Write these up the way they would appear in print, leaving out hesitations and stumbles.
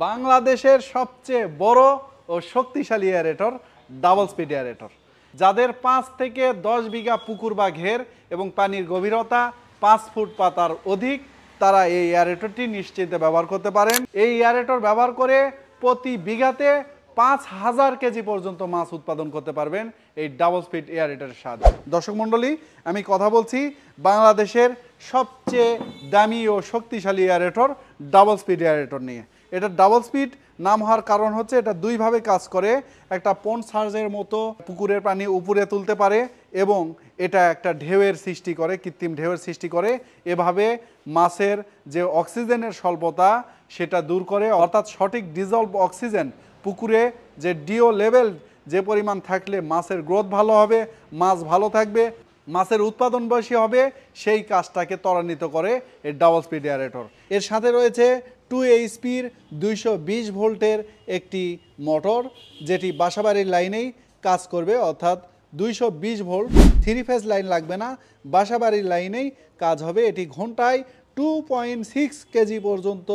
বাংলাদেশের সবচেয়ে বড় ও শক্তিশালী এয়ারেটর ডাবল স্পিড এয়ারেটর, যাদের 5 থেকে 10 বিঘা পুকুর বা ঘের এবং পানির গভীরতা 5 ফুট পাতার অধিক, তারা এই এয়ারেটরটি নিশ্চিন্তে ব্যবহার করতে পারেন। এই এয়ারেটর ব্যবহার করে প্রতি বিঘাতে 5000 কেজি পর্যন্ত মাছ উৎপাদন করতে পারবেন এই ডাবল স্পিড এয়ারেটরের সাহায্যে। দর্শক মণ্ডলী, আমি কথা বলছি বাংলাদেশের সবচেয়ে দামি ও শক্তিশালী এয়ারেটর ডাবল স্পিড এয়ারেটর নিয়ে। এটা ডাবল স্পিড নাম হওয়ার কারণ হচ্ছে এটা দুইভাবে কাজ করে। একটা পন্ড সার্জের মতো পুকুরের পানি উপরে তুলতে পারে এবং এটা একটা ঢেউয়ের সৃষ্টি করে, কৃত্রিম ঢেউয়ের সৃষ্টি করে। এভাবে মাছের যে অক্সিজেনের স্বল্পতা সেটা দূর করে, অর্থাৎ সঠিক ডিজলভ অক্সিজেন পুকুরে যে ডিও লেভেল যে পরিমাণ থাকলে মাছের গ্রোথ ভালো হবে, মাছ ভালো থাকবে, মাছের উৎপাদন বেশি হবে, সেই কাজটাকে ত্বরান্বিত করে এই ডাবল স্পিড এয়ারেটর। এর সাথে রয়েছে 2 এইচপির 220 ভোল্টের একটি মোটর, যেটি বাসাবাড়ির লাইনেই কাজ করবে, অর্থাৎ 220 ভোল্ট 3 ফেজ লাইন লাগবে না, বাসাবাড়ির লাইনেই কাজ হবে। এটি ঘন্টায় 2.6 কেজি পর্যন্ত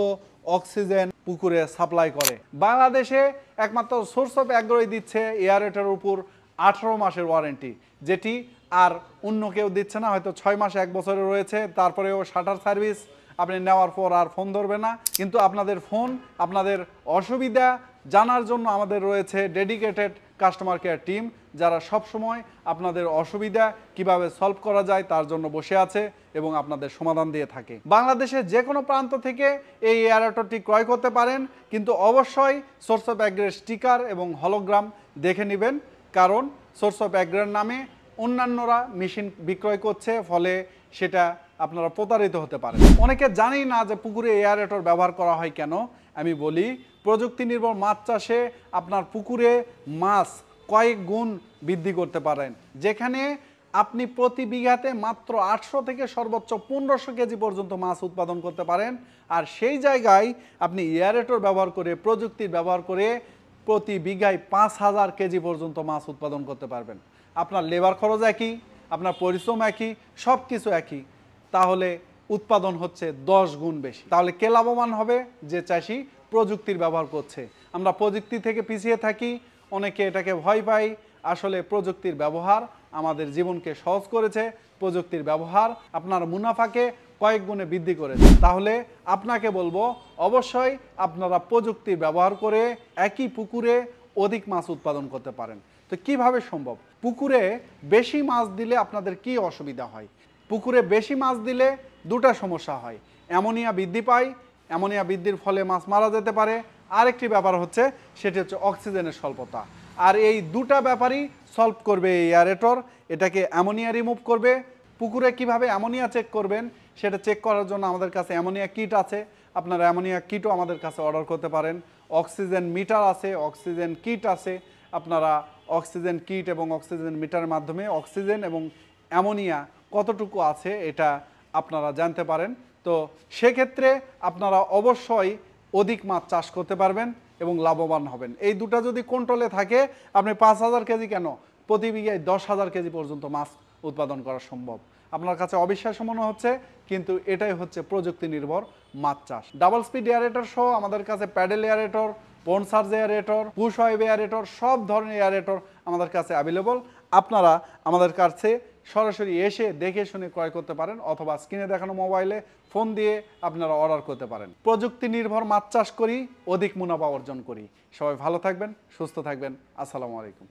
অক্সিজেন পুকুরে সাপ্লাই করে। বাংলাদেশে একমাত্র সোর্স অফ অ্যাগ্রোই দিচ্ছে এয়ারেটরের উপর 18 মাসের ওয়ারেন্টি, যেটি আর অন্য কেউ দিচ্ছে না। হয়তো 6 মাস 1 বছরে রয়েছে, তারপরেও শাটার সার্ভিস আপনি নেওয়ার পর আর ফোন ধরবে না। কিন্তু আপনাদের ফোন, আপনাদের অসুবিধা জানার জন্য আমাদের রয়েছে ডেডিকেটেড কাস্টমার কেয়ার টিম, যারা সবসময় আপনাদের অসুবিধা কিভাবে সলভ করা যায় তার জন্য বসে আছে এবং আপনাদের সমাধান দিয়ে থাকে। বাংলাদেশের যে কোনো প্রান্ত থেকে এই এয়ারেটরটি ক্রয় করতে পারেন, কিন্তু অবশ্যই সোর্স অফ অ্যাগ্রের স্টিকার এবং হলোগ্রাম দেখে নেবেন, কারণ সোর্স অফ অ্যাগ্রের নামে অন্যান্যরা মেশিন বিক্রয় করছে, ফলে সেটা আপনারা প্রতারিত হতে পারেন। অনেকে জানেই না যে পুকুরে এয়ারেটর ব্যবহার করা হয় কেন। আমি বলি, প্রযুক্তি নির্ভর মাছ চাষে আপনার পুকুরে মাছ কয়েক গুণ বৃদ্ধি করতে পারেন, যেখানে আপনি প্রতি বিঘাতে মাত্র 800 থেকে সর্বোচ্চ 1500 কেজি পর্যন্ত মাছ উৎপাদন করতে পারেন। আর সেই জায়গায় আপনি এয়ারেটর ব্যবহার করে, প্রযুক্তির ব্যবহার করে প্রতি বিঘায় 5000 কেজি পর্যন্ত মাছ উৎপাদন করতে পারবেন। আপনার লেবার খরচ একই, আপনার পরিশ্রম একই, সব কিছু একই, তাহলে উৎপাদন হচ্ছে 10 গুণ বেশি। তাহলে কে লাভবান হবে? যে চাষি প্রযুক্তির ব্যবহার করছে। আমরা প্রযুক্তি থেকে পিছিয়ে থাকি, অনেকে এটাকে ভয় পাই। আসলে প্রযুক্তির ব্যবহার আমাদের জীবনকে সহজ করেছে। প্রযুক্তির ব্যবহার আপনার মুনাফাকে কয়েক গুণে বৃদ্ধি করেছে। তাহলে আপনাকে বলবো, অবশ্যই আপনারা প্রযুক্তির ব্যবহার করে একই পুকুরে অধিক মাছ উৎপাদন করতে পারেন। তো কিভাবে সম্ভব? পুকুরে বেশি মাছ দিলে আপনাদের কি অসুবিধা হয়? পুকুরে বেশি মাছ দিলে দুটা সমস্যা হয়। অ্যামোনিয়া বৃদ্ধি পায়, অ্যামোনিয়া বৃদ্ধির ফলে মাছ মারা যেতে পারে। আরেকটি ব্যাপার হচ্ছে, সেটি হচ্ছে অক্সিজেনের স্বল্পতা। আর এই দুটা ব্যাপারই সলভ করবে এই এয়ারেটর। এটাকে অ্যামোনিয়া রিমুভ করবে। পুকুরে কিভাবে অ্যামোনিয়া চেক করবেন সেটা চেক করার জন্য আমাদের কাছে অ্যামোনিয়া কিট আছে। আপনারা অ্যামোনিয়া কিটও আমাদের কাছে অর্ডার করতে পারেন। অক্সিজেন মিটার আছে, অক্সিজেন কিট আছে। আপনারা অক্সিজেন কিট এবং অক্সিজেন মিটারের মাধ্যমে অক্সিজেন এবং অ্যামোনিয়া কতটুকু আছে এটা আপনারা জানতে পারেন। তো সেক্ষেত্রে আপনারা অবশ্যই অধিক মাছ চাষ করতে পারবেন এবং লাভবান হবেন। এই দুটা যদি কন্ট্রোলে থাকে, আপনি 5000 কেজি কেন, প্রতি বিঘায় 10,000 কেজি পর্যন্ত মাছ উৎপাদন করা সম্ভব। আপনার কাছে অবিশ্বাস্য মনে হচ্ছে, কিন্তু এটাই হচ্ছে প্রযুক্তি নির্ভর মাছ চাষ। ডাবল স্পিড এয়ারেটর সহ আমাদের কাছে paddle aerator, pond surge aerator, push wave aerator, সব ধরনের এয়ারেটর আমাদের কাছে অ্যাভেলেবল। আপনারা আমাদের কাছে সরাসরি এসে দেখে শুনে ক্রয় করতে পারেন, অথবা স্ক্রিনে দেখানো মোবাইলে ফোন দিয়ে আপনারা অর্ডার করতে পারেন। প্রযুক্তি নির্ভর মাছ চাষ করি, অধিক মুনাফা অর্জন করি। সবাই ভালো থাকবেন, সুস্থ থাকবেন। আসসালামু আলাইকুম।